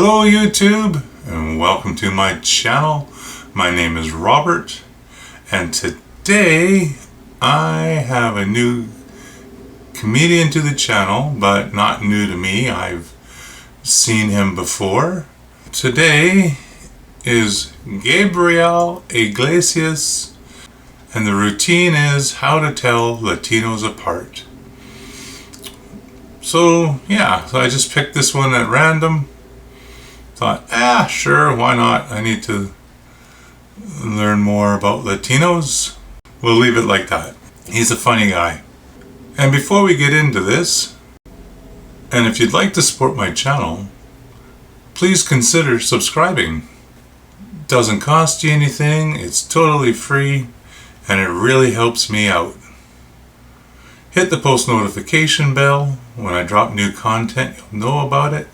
Hello YouTube, and welcome to my channel. My name is Robert, and today I have a new comedian to the channel, but not new to me. I've seen him before. Today is Gabriel Iglesias, and the routine is how to tell Latinos apart. So yeah, so I just picked this one at random. Thought, sure, why not? I need to learn more about Latinos. We'll leave it like that. He's a funny guy. And before we get into this, and if you'd like to support my channel, please consider subscribing. Doesn't cost you anything, it's totally free, and it really helps me out. Hit the post notification bell. When I drop new content, you'll know about it.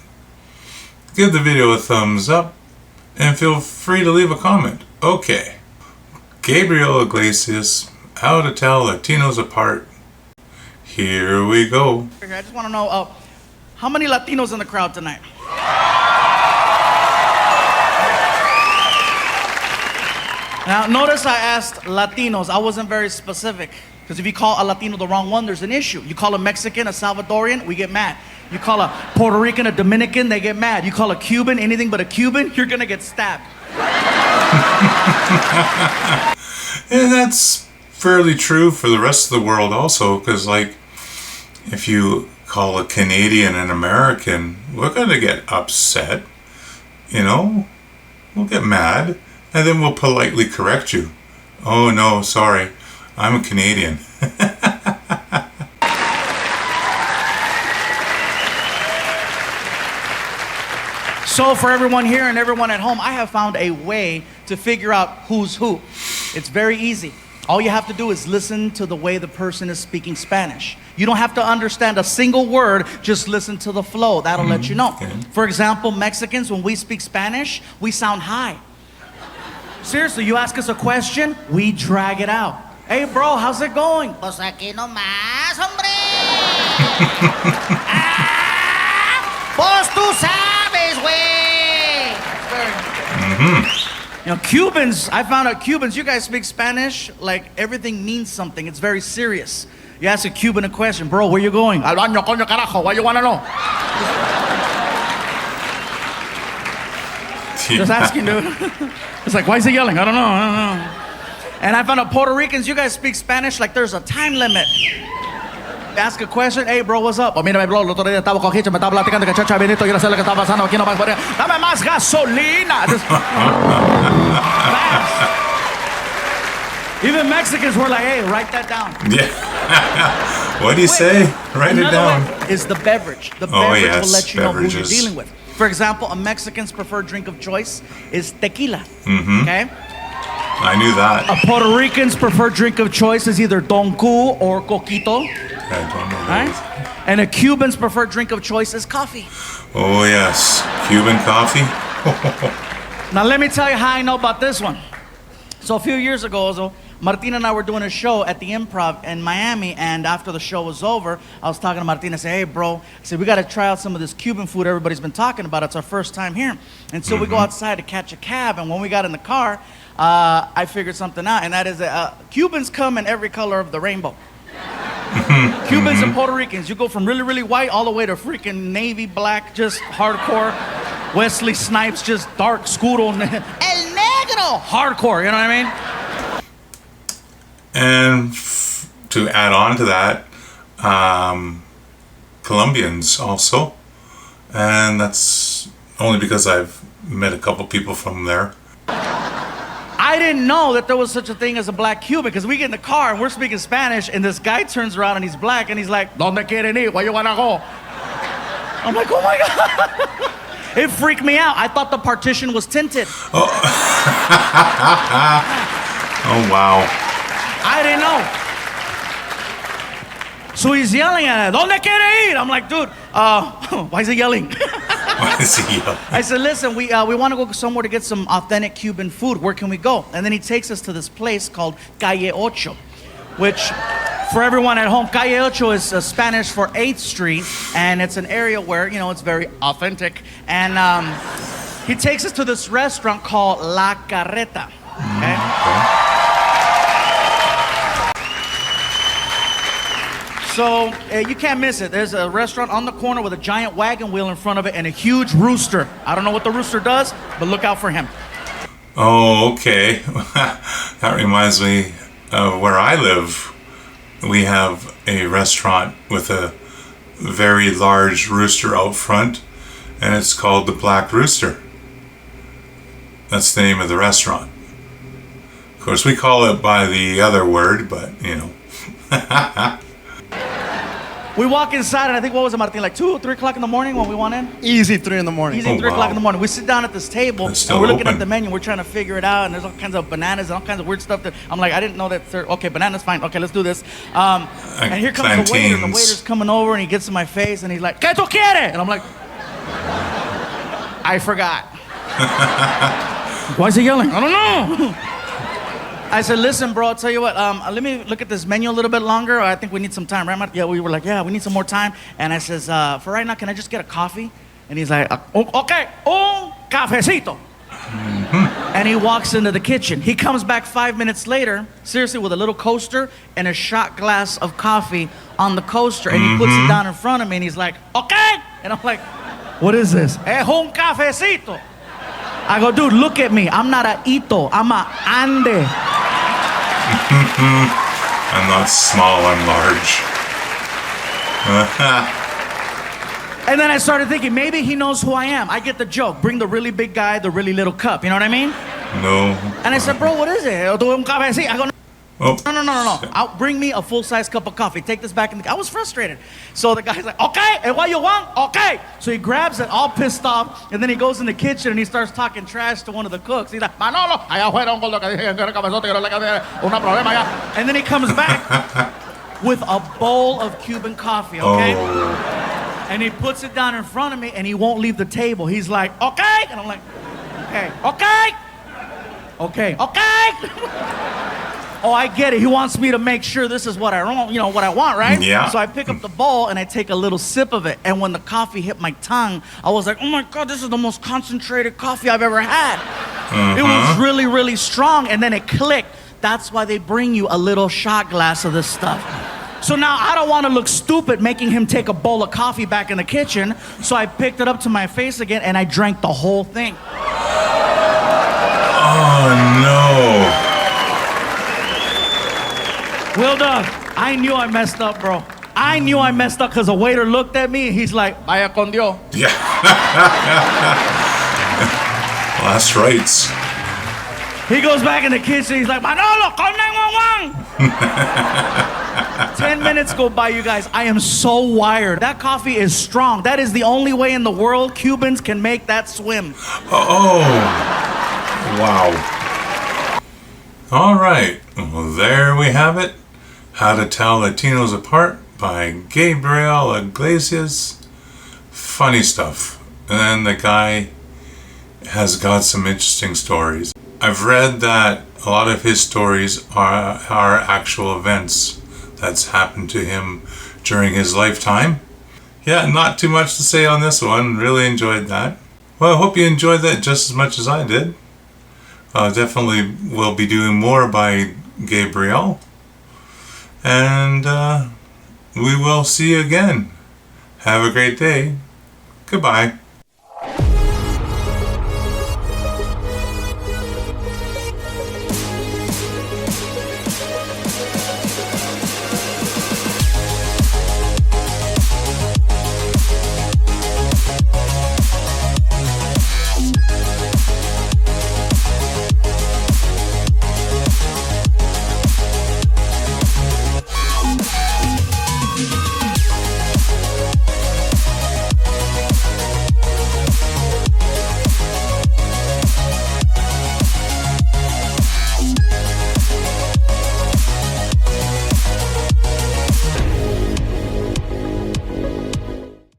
Give the video a thumbs up, and feel free to leave a comment. Okay, Gabriel Iglesias, how to tell Latinos apart. Here we go. I just want to know, how many Latinos in the crowd tonight? Now, notice I asked Latinos. I wasn't very specific. Because if you call a Latino the wrong one, there's an issue. You call a Mexican a Salvadorian, we get mad. You call a Puerto Rican a Dominican, they get mad. You call a Cuban anything but a Cuban, you're going to get stabbed. And that's fairly true for the rest of the world also, because like if you call a Canadian an American, we're going to get upset, you know, we'll get mad, and then we'll politely correct you. Oh no, sorry, I'm a Canadian. So for everyone here and everyone at home, I have found a way to figure out who's who. It's very easy. All you have to do is listen to the way the person is speaking Spanish. You don't have to understand a single word, just listen to the flow. That'll let you know. Okay. For example, Mexicans, when we speak Spanish, we sound high. Seriously, you ask us a question, we drag it out. Hey bro, how's it going? Pues aquí nomás, hombre. Pues tú sabes, güey. You know, Cubans, I found out Cubans, you guys speak Spanish, like everything means something. It's very serious. You ask a Cuban a question, bro, where you going? Al baño, coño, carajo, why you wanna know? Just asking, dude. It's like, why is he yelling? I don't know. And I found out Puerto Ricans, you guys speak Spanish like there's a time limit. Ask a question, hey bro, what's up? Oh, mírame bro, el otro día estaba con Hicha, me estaba platicando que chacha Benito, quiero saber lo que está pasando aquí, no más, dame más gasolina. Even Mexicans were like, hey, write that down. Yeah. What do you say? Write it down. Is the beverage. The beverage will let you know who you're dealing with. For example, a Mexican's preferred drink of choice is tequila. Okay? I knew that. A Puerto Rican's preferred drink of choice is either Don Q or Coquito. I don't know Right? And a Cuban's preferred drink of choice is coffee. Oh yes, Cuban coffee. Now let me tell you how I know about this one. So a few years ago, Martina and I were doing a show at the Improv in Miami, and after the show was over, I was talking to Martina. I said, hey bro, I said, we got to try out some of this Cuban food everybody's been talking about. It's our first time here. And so we go outside to catch a cab, and when we got in the car, I figured something out, and that is that Cubans come in every color of the rainbow. Cubans and Puerto Ricans, you go from really, really white all the way to freaking navy black, just hardcore. Wesley Snipes, just dark, scuro. El negro, hardcore, you know what I mean? And to add on to that, Colombians also. And that's only because I've met a couple people from there. I didn't know that there was such a thing as a black Cuban, because we get in the car and we're speaking Spanish, and this guy turns around and he's black and he's like, ¿Dónde quieren ir? Where you wanna go? I'm like, oh my God. It freaked me out. I thought the partition was tinted. Oh, oh wow. I didn't know. So he's yelling at us, ¿Dónde quiere ir? I'm like, dude, why is he yelling? Why is he yelling? I said, listen, we want to go somewhere to get some authentic Cuban food. Where can we go? And then he takes us to this place called Calle Ocho, which for everyone at home, Calle Ocho is Spanish for 8th Street, and it's an area where, you know, it's very authentic. And he takes us to this restaurant called La Carreta. Okay? So you can't miss it. There's a restaurant on the corner with a giant wagon wheel in front of it and a huge rooster. I don't know what the rooster does, but look out for him. Oh, okay. That reminds me of where I live. We have a restaurant with a very large rooster out front, and it's called the Black Rooster. That's the name of the restaurant. Of course, we call it by the other word, but, you know. We walk inside, and I think, what was it, Martin, like 2 or 3 o'clock in the morning when we went in? Easy 3 in the morning. Easy 3 o'clock in the morning. We sit down at this table, and still we're looking open. at the menu. We're trying to figure it out, and there's all kinds of bananas and all kinds of weird stuff that I'm like, I didn't know that. Okay, bananas, fine. Okay, let's do this. And here comes the waiter. The waiter's coming over, and he gets in my face, and he's like, ¿Qué tú quieres? And I'm like, I forgot. Why is he yelling? I don't know. I said, listen, bro, I'll tell you what, let me look at this menu a little bit longer. I think we need some time, right, Mark? Yeah, we were like, yeah, we need some more time. And I says, for right now, can I just get a coffee? And he's like, okay, un cafecito. Mm-hmm. And he walks into the kitchen. He comes back 5 minutes later, seriously, with a little coaster and a shot glass of coffee on the coaster. And he puts it down in front of me, and he's like, okay. And I'm like, what is this? Es un cafecito. I go, dude, look at me. I'm not a Ito. I'm a Ande. I'm not small, I'm large. And then I started thinking, maybe he knows who I am. I get the joke. Bring the really big guy, the really little cup. You know what I mean? No. And I said, bro, what is it? I go, Oh. no. I'll bring me a full-size cup of coffee. Take this back in the... I was frustrated. So the guy's like, okay, and what you want? Okay. So he grabs it, all pissed off, and then he goes in the kitchen and he starts talking trash to one of the cooks. He's like, Manolo, allá afuera un gordo que dije, una problema allá. And then he comes back with a bowl of Cuban coffee, okay? Oh. And he puts it down in front of me, and he won't leave the table. He's like, okay. And I'm like, okay. Oh, I get it. He wants me to make sure this is what I want, what I want, right? Yeah. So I pick up the bowl and I take a little sip of it. And when the coffee hit my tongue, I was like, oh my God, this is the most concentrated coffee I've ever had. It was really, really strong. And then it clicked. That's why they bring you a little shot glass of this stuff. So now I don't want to look stupid making him take a bowl of coffee back in the kitchen. So I picked it up to my face again and I drank the whole thing. Oh no. Will Doug, I knew I messed up, bro. I knew I messed up because the waiter looked at me and he's like, vaya con Dios. Yeah. Last rites. He goes back in the kitchen. He's like, Manolo, call 911. 10 minutes go by, you guys. I am so wired. That coffee is strong. That is the only way in the world Cubans can make that swim. Oh. Wow. All right. Well, there we have it. How to Tell Latinos Apart by Gabriel Iglesias. Funny stuff. And then the guy has got some interesting stories. I've read that a lot of his stories are actual events that's happened to him during his lifetime. Yeah, not too much to say on this one. Really enjoyed that. Well, I hope you enjoyed that just as much as I did. Definitely will be doing more by Gabriel. And we will see you again. Have a great day. Goodbye.